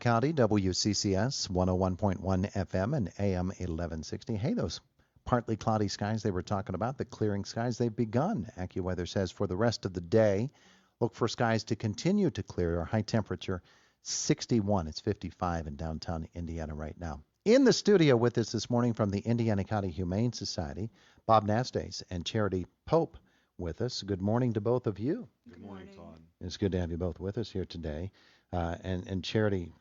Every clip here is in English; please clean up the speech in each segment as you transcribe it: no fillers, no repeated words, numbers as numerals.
County, WCCS 101.1 FM and AM 1160. Hey, those partly cloudy skies they were talking about, the clearing skies, they've begun. AccuWeather says for the rest of the day, look for skies to continue to clear. Our high temperature 61. It's 55 in downtown Indiana right now. In the studio with us this morning from the Indiana County Humane Society, Bob Nastase and Charity Pope with us. Good morning to both of you. Good morning, Todd. It's good to have you both with us here today. And Charity,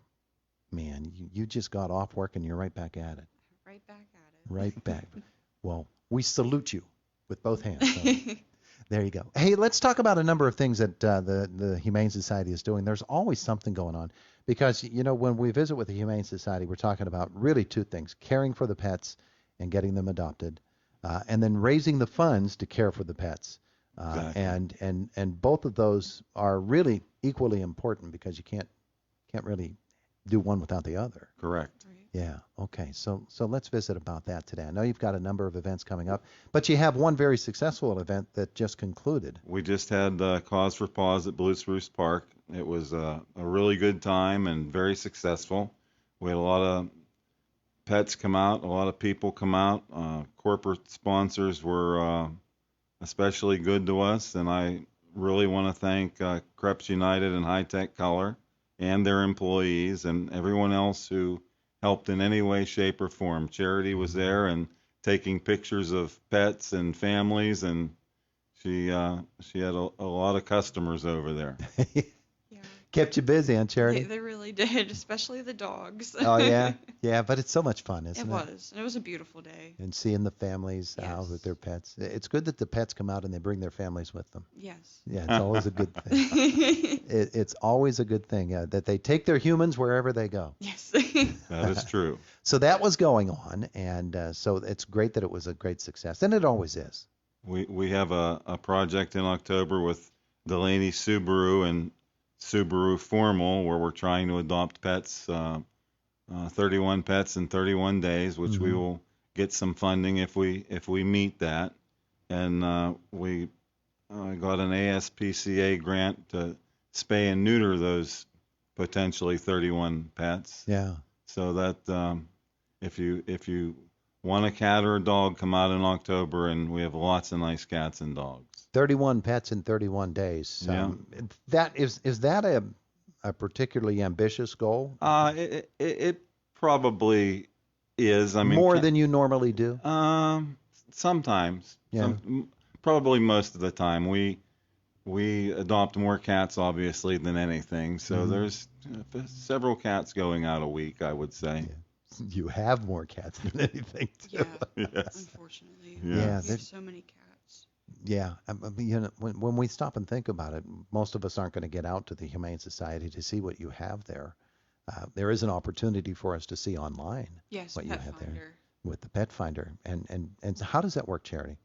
man, you just got off work and you're right back at it. Right back at it. Right back. Well, we salute you with both hands. So there you go. Hey, let's talk about a number of things that the Humane Society is doing. There's always something going on because, you know, when we visit with the Humane Society, we're talking about really two things, caring for the pets and getting them adopted, and then raising the funds to care for the pets. Exactly. And both of those are really equally important because you can't really do one without the other. Correct. Right. Yeah. Okay. So let's visit about that today. I know you've got a number of events coming up, but you have one very successful event that just concluded. We just had Cause for Paws at Blue Spruce Park. It was a really good time and very successful. We had a lot of pets come out, a lot of people come out. Corporate sponsors were especially good to us, and I really want to thank Creps United and High Tech Color and their employees and everyone else who helped in any way, shape, or form. Charity was there and taking pictures of pets and families, and she had a lot of customers over there. Yeah. Kept you busy, huh, Charity? They really did, especially the dogs. Oh, yeah? Yeah, but it's so much fun, isn't it? It was. And it was a beautiful day. And seeing the families out Yes. with their pets. It's good that the pets come out and they bring their families with them. Yes. Yeah, it's always a good thing. It's always a good thing that they take their humans wherever they go. Yes. That is true. So that was going on, and so it's great that it was a great success, and it always is. We have a project in October with Delaney Subaru and Subaru Formal where we're trying to adopt pets, 31 pets in 31 days, which we will get some funding if we meet that. And we got an ASPCA grant to spay and neuter those potentially 31 pets. Yeah. So that if you want a cat or a dog, come out in October, and we have lots of nice cats and dogs. 31 pets in 31 days. That is that a particularly ambitious goal? It probably is. I mean, more than you normally do. Sometimes. Yeah. Probably most of the time. We adopt more cats, obviously, than anything. So there's several cats going out a week, I would say. Yeah. You have more cats than anything, too. Yeah. Yes. Unfortunately. Yeah. We there's- have so many cats. Yeah, I mean, you know, when we stop and think about it, most of us aren't going to get out to the Humane Society to see what you have there. There is an opportunity for us to see online Yes, what you Pet have Finder. there with the Pet Finder. And how does that work, Charity?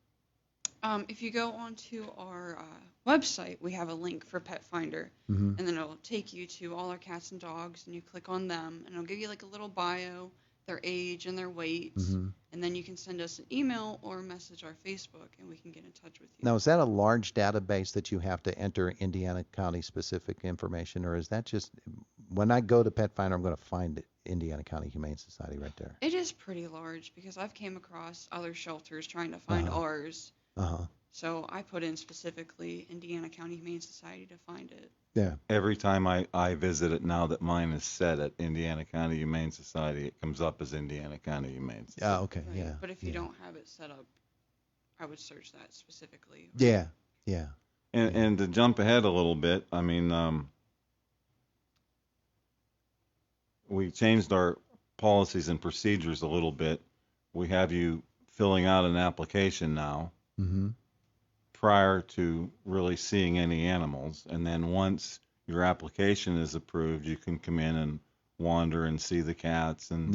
If you go onto our website, we have a link for Pet Finder, and then it'll take you to all our cats and dogs, and you click on them, and it'll give you like a little bio, their age and their weight, and then you can send us an email or message our Facebook, and we can get in touch with you. Now, is that a large database that you have to enter Indiana County specific information, or is that just when I go to Pet Finder, I'm going to find Indiana County Humane Society right there? It is pretty large because I've came across other shelters trying to find ours. So I put in specifically Indiana County Humane Society to find it. Yeah. Every time I visit it now that mine is set at Indiana County Humane Society, it comes up as Indiana County Humane Society. Oh, okay. Right? Yeah. But if you don't have it set up, I would search that specifically. Yeah. Yeah. And to jump ahead a little bit, I mean, we changed our policies and procedures a little bit. We have you filling out an application now prior to really seeing any animals. And then once your application is approved, you can come in and wander and see the cats and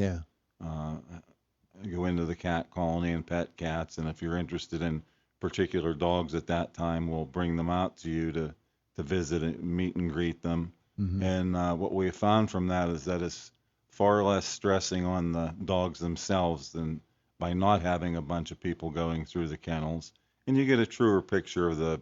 go into the cat colony and pet cats. And if you're interested in particular dogs at that time, we'll bring them out to you to visit and meet and greet them. And what we have found from that is that it's far less stressing on the dogs themselves than by not having a bunch of people going through the kennels. And you get a truer picture of the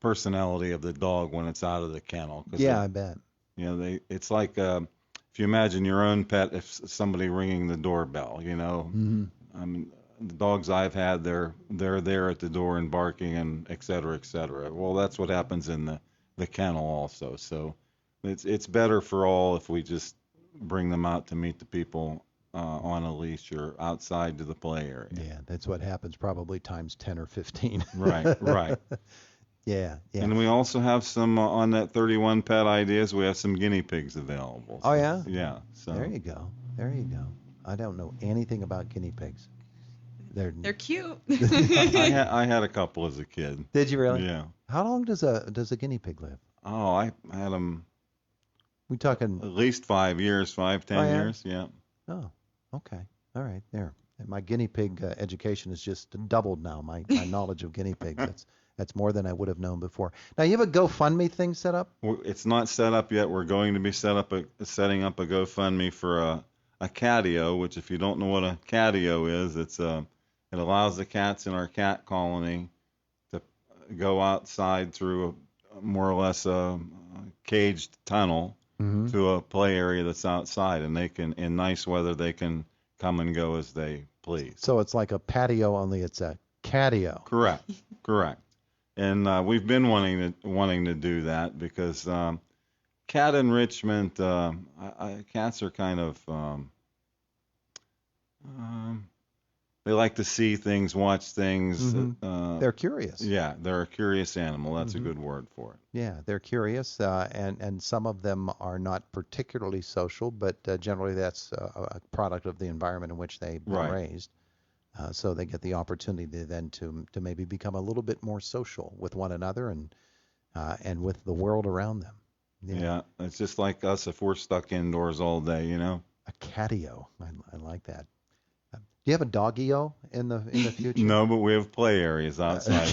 personality of the dog when it's out of the kennel. Yeah, I bet. It's like if you imagine your own pet, if somebody ringing the doorbell, I mean, the dogs I've had, they're there at the door and barking and et cetera, et cetera. Well, that's what happens in the kennel also. So it's better for all if we just bring them out to meet the people on a leash or outside to the play area. Yeah, that's what happens probably times 10 or 15. Right, right. Yeah, yeah. And we also have some on that 31 pet ideas. We have some guinea pigs available. Oh, yeah? Yeah. So There you go. There you go. I don't know anything about guinea pigs. They're cute. I had a couple as a kid. Did you really? Yeah. How long does a guinea pig live? Oh, I had them We talking? at least 5 years, 10 Oh, yeah? years. Yeah. Oh, okay. All right, there. And my guinea pig education has just doubled now. My knowledge of guinea pigs. That's more than I would have known before. Now, you have a GoFundMe thing set up? It's not set up yet. We're going to be setting up a GoFundMe for a catio, which if you don't know what a catio is, it allows the cats in our cat colony to go outside through more or less a caged tunnel to a play area that's outside, and they can, in nice weather, they can come and go as they please. So it's like a patio, only it's a catio. Correct, correct. And we've been wanting to do that because cat enrichment, cats are kind of they like to see things, watch things. They're curious. Yeah, they're a curious animal. That's a good word for it. Yeah, they're curious, and some of them are not particularly social, but generally that's a product of the environment in which they've been raised. So they get the opportunity then to maybe become a little bit more social with one another and with the world around them. Yeah, it's just like us if we're stuck indoors all day, A catio, I like that. Do you have a doggy-o in the future? No, but we have play areas outside.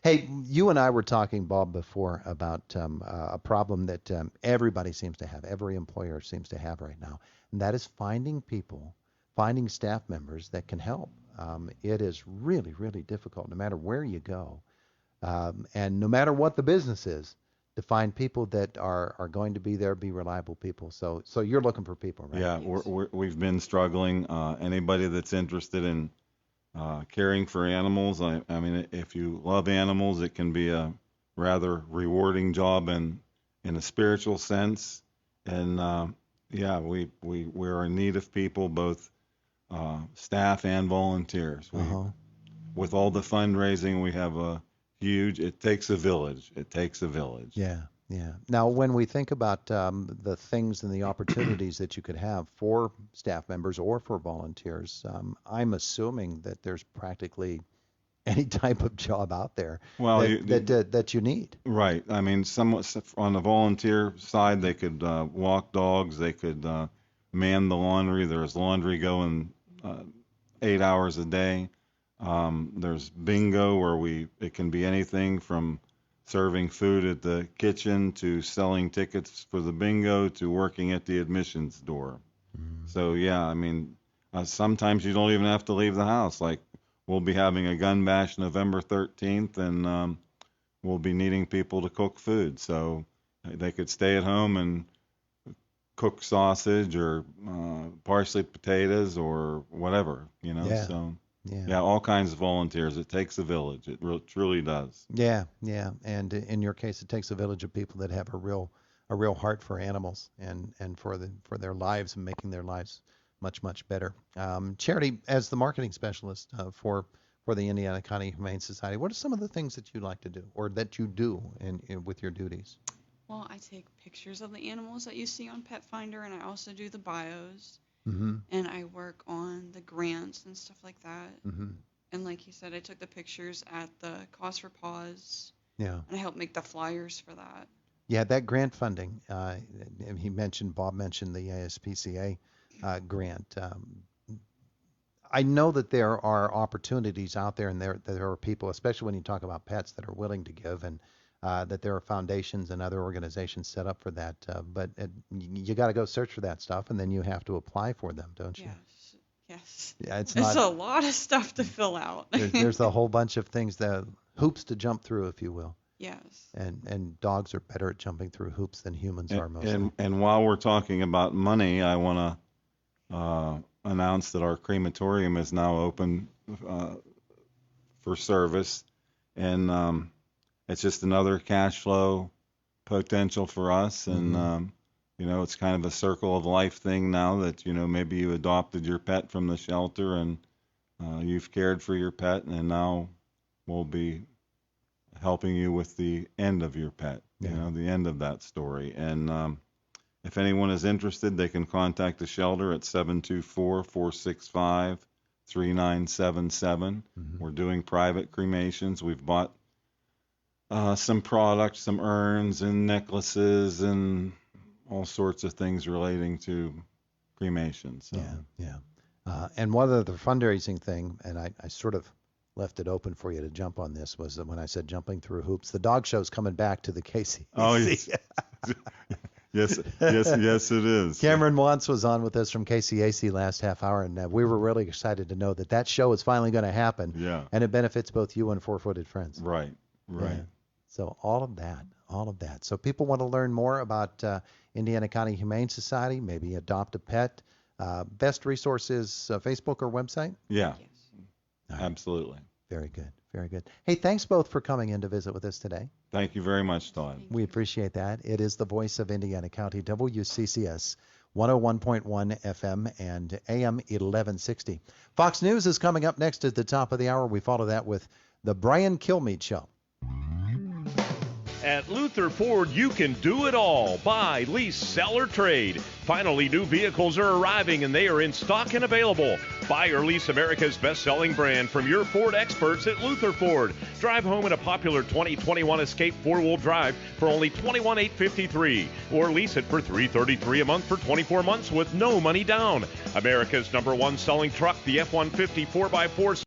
Hey, you and I were talking, Bob, before about a problem that everybody seems to have, every employer seems to have right now, and that is finding staff members that can help. It is really, really difficult no matter where you go, and no matter what the business is, to find people that are going to be there, be reliable people. So you're looking for people, right? Yeah, we've been struggling. Anybody that's interested in caring for animals, I mean, if you love animals, it can be a rather rewarding job in a spiritual sense. And yeah, we're in need of people, both staff and volunteers. With all the fundraising, we have it takes a village. It takes a village. Yeah, yeah. Now, when we think about the things and the opportunities that you could have for staff members or for volunteers, I'm assuming that there's practically any type of job out there that you need. Right. I mean, somewhat on the volunteer side, they could walk dogs. They could man the laundry. There's laundry going 8 hours a day. There's bingo where it can be anything from serving food at the kitchen to selling tickets for the bingo to working at the admissions door. So yeah, I mean, sometimes you don't even have to leave the house. Like we'll be having a gun bash November 13th, and we'll be needing people to cook food. So they could stay at home and cook sausage or parsley potatoes or whatever, Yeah. So. Yeah, all kinds of volunteers. It takes a village. It truly does. Yeah, yeah. And in your case, it takes a village of people that have a real heart for animals and for their lives and making their lives much, much better. Charity, as the marketing specialist for the Indiana County Humane Society, what are some of the things that you like to do or that you do with your duties? Well, I take pictures of the animals that you see on Pet Finder, and I also do the bios. And I work on the grants and stuff like that. And like you said, I took the pictures at the Cause for Paws. Yeah. And I helped make the flyers for that. Yeah, that grant funding. Bob mentioned the ASPCA grant. I know that there are opportunities out there, and there are people, especially when you talk about pets, that are willing to give, and that there are foundations and other organizations set up for that. But you got to go search for that stuff, and then you have to apply for them, don't you? Yes. Yeah, it's a lot of stuff to fill out. there's a whole bunch of things, hoops to jump through, if you will. Yes. And dogs are better at jumping through hoops than humans are mostly. And while we're talking about money, I want to announce that our crematorium is now open for service, and it's just another cash flow potential for us. And it's kind of a circle of life thing now that maybe you adopted your pet from the shelter and you've cared for your pet, and now we'll be helping you with the end of your pet, the end of that story. And if anyone is interested, they can contact the shelter at 724-465-3977. We're doing private cremations. We've bought some products, some urns and necklaces and all sorts of things relating to cremations. So. And one other fundraising thing, and I sort of left it open for you to jump on this, was that when I said jumping through hoops, the dog show's coming back to the KC. Oh, yes. yes, it is. Cameron Wantz was on with us from KCAC last half hour, and we were really excited to know that show is finally going to happen. Yeah. And it benefits both you and Four-Footed Friends. Right. Yeah. So all of that. So people want to learn more about Indiana County Humane Society, maybe adopt a pet. Best resource is Facebook or website? Yeah. Yes. Absolutely. Very good. Very good. Hey, thanks both for coming in to visit with us today. Thank you very much, Todd. We appreciate that. It is the voice of Indiana County, WCCS 101.1 FM and AM 1160. Fox News is coming up next at the top of the hour. We follow that with the Brian Kilmeade Show. At Luther Ford, you can do it all. Buy, lease, sell, or trade. Finally, new vehicles are arriving and they are in stock and available. Buy or lease America's best-selling brand from your Ford experts at Luther Ford. Drive home in a popular 2021 Escape 4-wheel drive for only $21,853, or lease it for $333 a month for 24 months with no money down. America's #1 selling truck, the F-150 4x4